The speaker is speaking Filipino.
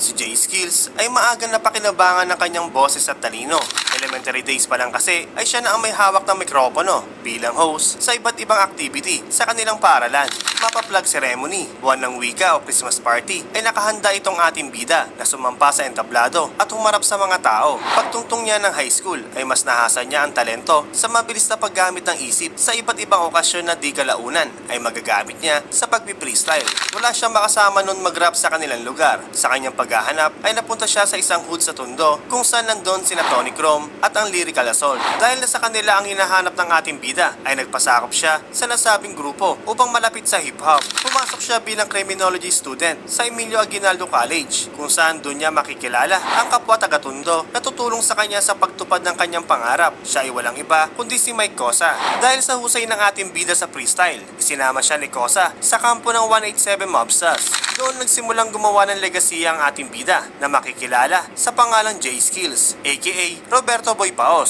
Si J Skills ay maagang napakinabangan ng kanyang boses at talino. Elementary days pa lang kasi ay siya na ang may hawak ng mikropono bilang host sa iba't ibang activity sa kanilang paaralan. Mapa-plug ceremony, buwan ng wika o Christmas party ay nakahanda itong ating bida na sumampa sa entablado at humarap sa mga tao. Pagtungtong niya ng high school ay mas nahasa niya ang talento sa mabilis na paggamit ng isip sa iba't ibang okasyon na di kalaunan ay magagamit niya sa pagpi-freestyle. Wala siyang makasama noon mag-rap sa kanilang lugar. Sa kanyang paghahanap ay napunta siya sa isang hood sa Tondo kung saan nandun sina Tony Chrome at ang Lyrical Assault. Dahil na sa kanila ang hinahanap ng ating bida ay nagpasakop siya sa nasabing grupo upang malapit sa hip-hop. Pumasok siya bilang criminology student sa Emilio Aguinaldo College kung saan doon niya makikilala ang kapwa taga-Tondo na tutulong sa kanya sa pagtupad ng kanyang pangarap. Siya ay walang iba kundi si Mike Cosa. Dahil sa husay ng ating bida sa freestyle, isinama siya ni Cosa sa kampo ng 187 Mobsters. Doon nagsimulang gumawa ng legasiya ang ating bida na makikilala sa pangalang J Skills aka Roberto Boy Paos.